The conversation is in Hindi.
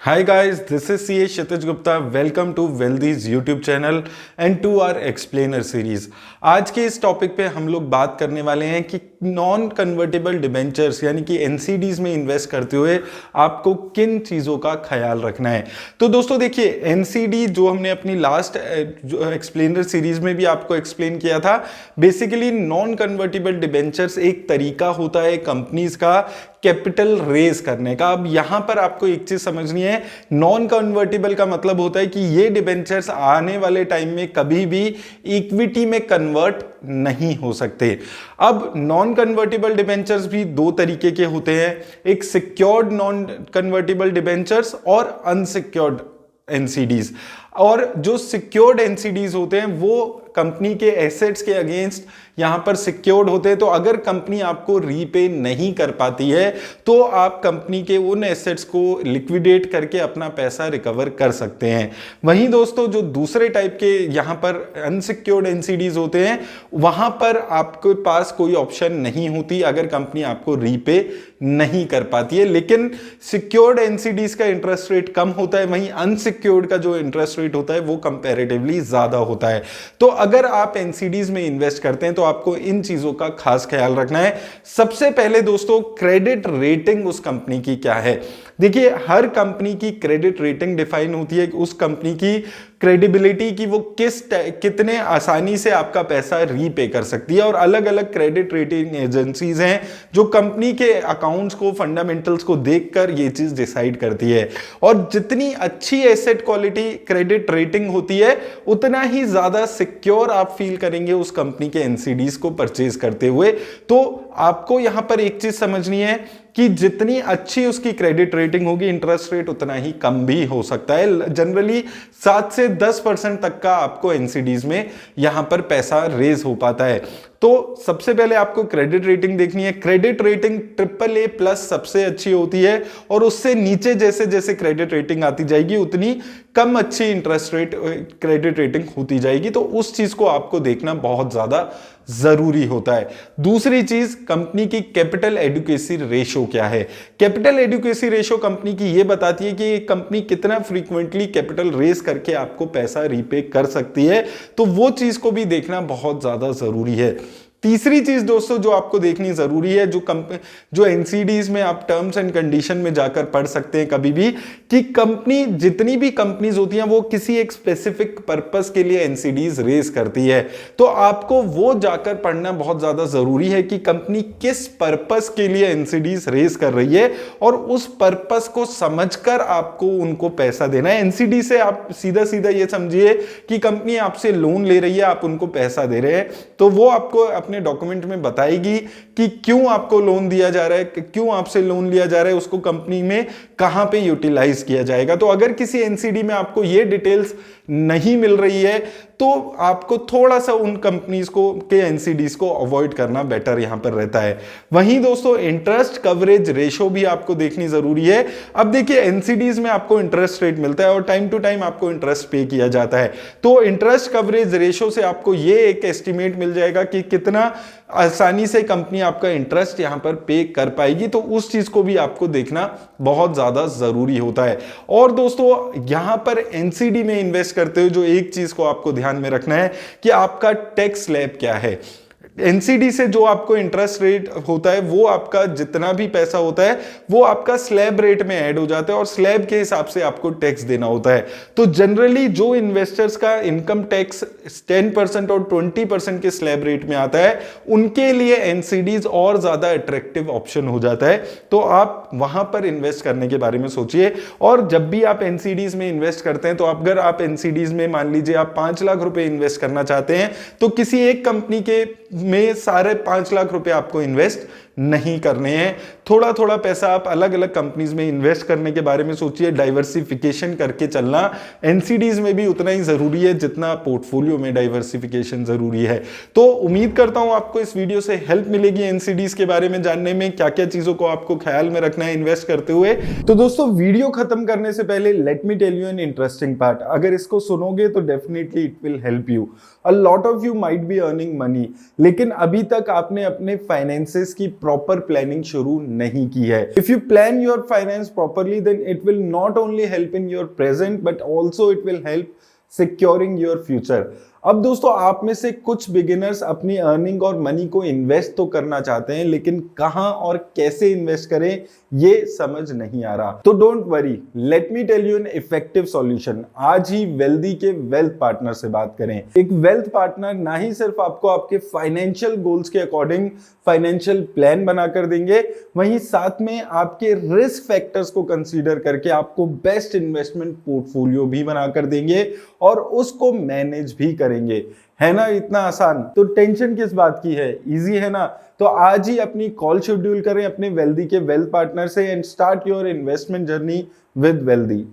Hi guys, this is CA Kshitij Gupta. Welcome to Wealthy's YouTube channel and to our explainer series. आज के इस टॉपिक पे हम लोग बात करने वाले हैं कि नॉन कन्वर्टेबल डिबेंचर्स यानी कि एनसीडीज में इन्वेस्ट करते हुए आपको किन चीज़ों का ख्याल रखना है। तो दोस्तों देखिए, एनसीडी जो हमने अपनी लास्ट एक्सप्लेनर सीरीज में भी आपको एक्सप्लेन किया था, बेसिकली नॉन कन्वर्टेबल डिबेंचर्स एक तरीका होता है कंपनीज का कैपिटल रेज करने का। अब यहां पर आपको एक चीज समझनी है, नॉन कन्वर्टेबल का मतलब होता है कि ये डिबेंचर्स आने वाले टाइम में कभी भी इक्विटी में कन्वर्ट नहीं हो सकते। अब नॉन कन्वर्टेबल डिबेंचर्स भी दो तरीके के होते हैं, एक सिक्योर्ड नॉन कन्वर्टेबल डिबेंचर्स और अनसिक्योर्ड एनसीडीज। और जो सिक्योर्ड एनसीडीज होते हैं वो कंपनी के एसेट्स के अगेंस्ट यहां पर सिक्योर्ड होते हैं। तो अगर कंपनी आपको रीपे नहीं कर पाती है तो आप कंपनी के उन एसेट्स को लिक्विडेट करके अपना पैसा रिकवर कर सकते हैं। वहीं दोस्तों जो दूसरे टाइप के यहां पर अनसिक्योर्ड एनसीडीज होते हैं, वहां पर आपके पास कोई ऑप्शन नहीं होती अगर कंपनी आपको रीपे नहीं कर पाती है। लेकिन सिक्योर्ड एनसीडीज का इंटरेस्ट रेट कम होता है, वहीं अनसिक्योर्ड का जो इंटरेस्ट रेट होता है वो कंपैरेटिवली ज्यादा होता है। तो अगर आप एनसीडीज में इन्वेस्ट करते हैं तो आपको इन चीजों का खास ख्याल रखना है। सबसे पहले दोस्तों, क्रेडिट रेटिंग उस कंपनी की क्या है। देखिए, हर कंपनी की क्रेडिट रेटिंग डिफाइन होती है कि उस कंपनी की क्रेडिबिलिटी की वो कितने आसानी से आपका पैसा रीपे कर सकती है। और अलग अलग क्रेडिट रेटिंग एजेंसीज हैं जो कंपनी के अकाउंट्स को, फंडामेंटल्स को देखकर ये चीज डिसाइड करती है। और जितनी अच्छी एसेट क्वालिटी क्रेडिट रेटिंग होती है उतना ही ज्यादा सिक्योर आप फील करेंगे उस कंपनी के एनसीडीज को परचेज करते हुए। तो आपको यहां पर एक चीज समझनी है कि जितनी अच्छी उसकी क्रेडिट रेटिंग होगी, इंटरेस्ट रेट उतना ही कम भी हो सकता है। जनरली 7 से 10% तक का आपको एनसीडीज में यहां पर पैसा रेज हो पाता है। तो सबसे पहले आपको क्रेडिट रेटिंग देखनी है। क्रेडिट रेटिंग AAA+ सबसे अच्छी होती है और उससे नीचे जैसे जैसे क्रेडिट रेटिंग आती जाएगी उतनी कम अच्छी इंटरेस्ट रेट क्रेडिट रेटिंग होती जाएगी। तो उस चीज को आपको देखना बहुत ज्यादा जरूरी होता है। दूसरी चीज, कंपनी की कैपिटल एडिक्वेसी रेशो क्या है। कैपिटल एडिक्वेसी रेशो कंपनी की यह बताती है कि कंपनी कितना फ्रीक्वेंटली कैपिटल रेज करके आपको पैसा रीपे कर सकती है। तो वो चीज को भी देखना बहुत ज्यादा जरूरी है। तीसरी चीज दोस्तों जो आपको देखनी जरूरी है, जो एनसीडीज में आप टर्म्स एंड कंडीशन में जाकर पढ़ सकते हैं कभी भी, कि कंपनी, जितनी भी कंपनीज होती हैं वो किसी एक स्पेसिफिक पर्पस के लिए एनसीडीज रेज करती है। तो आपको वो जाकर पढ़ना बहुत ज्यादा जरूरी है कि कंपनी किस पर्पस के लिए एनसीडीज रेज कर रही है और उस पर्पस को समझकर आपको उनको पैसा देना है। एनसीडी से आप सीधा सीधा ये समझिए कि कंपनी आपसे लोन ले रही है, आप उनको पैसा दे रहे हैं, तो वो आपको अपने डॉक्यूमेंट में बताएगी कि क्यों आपको लोन दिया जा रहा है, क्यों आपसे लोन लिया जा रहा है, उसको कंपनी में कहां पे यूटिलाइज किया जाएगा। तो अगर किसी एनसीडी में आपको ये डिटेल्स नहीं मिल रही है तो आपको थोड़ा सा उन कंपनीज को के एनसीडीज को अवॉइड करना बेटर यहां पर रहता है। वहीं दोस्तों इंटरेस्ट कवरेज रेशो भी आपको देखनी जरूरी है। अब देखिए, एनसीडीज में आपको इंटरेस्ट रेट मिलता है और टाइम टू टाइम आपको इंटरेस्ट पे किया जाता है। तो इंटरेस्ट कवरेज रेशो से आपको ये एक एस्टिमेट मिल जाएगा कि कितना आसानी से कंपनी आपका इंटरेस्ट यहां पर पे कर पाएगी। तो उस चीज को भी आपको देखना बहुत ज्यादा जरूरी होता है। और दोस्तों यहां पर एनसीडी में इन्वेस्ट करते हुए जो एक चीज को आपको ध्यान में रखना है कि आपका टैक्स स्लैब क्या है। एनसीडी से जो आपको इंटरेस्ट रेट होता है वो आपका जितना भी पैसा होता है वो आपका स्लैब रेट में ऐड हो जाता है और स्लैब के हिसाब से आपको टैक्स देना होता है। तो जनरली जो इन्वेस्टर्स का इनकम टैक्स 10% और 20% के स्लैब रेट में आता है उनके लिए एनसीडीज और ज्यादा अट्रैक्टिव ऑप्शन हो जाता है। तो आप वहां पर इन्वेस्ट करने के बारे में सोचिए। और जब भी आप एनसीडीज में इन्वेस्ट करते हैं तो अगर आप एनसीडीज में मान लीजिए आप 5 लाख रुपए इन्वेस्ट करना चाहते हैं तो किसी एक कंपनी के में सारे 5 लाख रुपए आपको इन्वेस्ट नहीं करने हैं। थोड़ा थोड़ा पैसा आप अलग अलग कंपनीज में इन्वेस्ट करने के बारे में सोचिए। डाइवर्सिफिकेशन करके चलना एनसीडीज में भी उतना ही जरूरी है जितना पोर्टफोलियो में डाइवर्सिफिकेशन जरूरी है। तो उम्मीद करता हूं आपको इस वीडियो से हेल्प मिलेगी एनसीडीज के बारे में जानने में, क्या क्या चीजों को आपको ख्याल में रखना है इन्वेस्ट करते हुए। तो दोस्तों वीडियो खत्म करने से पहले let me tell you an interesting part. अगर इसको सुनोगे तो definitely it will help you. A lot of you might be earning money, लेकिन अभी तक आपने अपने फाइनेंसेस की प्रॉपर प्लानिंग शुरू नहीं की है। If you plan your finance properly then it will not only help in your present but also it will help securing your future. अब दोस्तों आप में से कुछ बिगिनर्स अपनी अर्निंग और मनी को इन्वेस्ट तो करना चाहते हैं, लेकिन कहां और कैसे इन्वेस्ट करें ये समझ नहीं आ रहा। तो don't worry, let me tell you an effective solution. आज ही वेल्दी के वेल्थ पार्टनर से बात करें। एक वेल्थ पार्टनर ना ही सिर्फ आपको आपके फाइनेंशियल गोल्स के अकॉर्डिंग फाइनेंशियल प्लान बनाकर देंगे, वहीं साथ में आपके रिस्क फैक्टर्स को कंसीडर करके आपको बेस्ट इन्वेस्टमेंट पोर्टफोलियो भी बनाकर देंगे और उसको मैनेज भी करेंगे। है ना इतना आसान? तो टेंशन किस बात की है, इजी है ना। तो आज ही अपनी कॉल शेड्यूल करें अपने वेल्दी के वेल्थ पार्टनर से and start your investment journey with wealthy.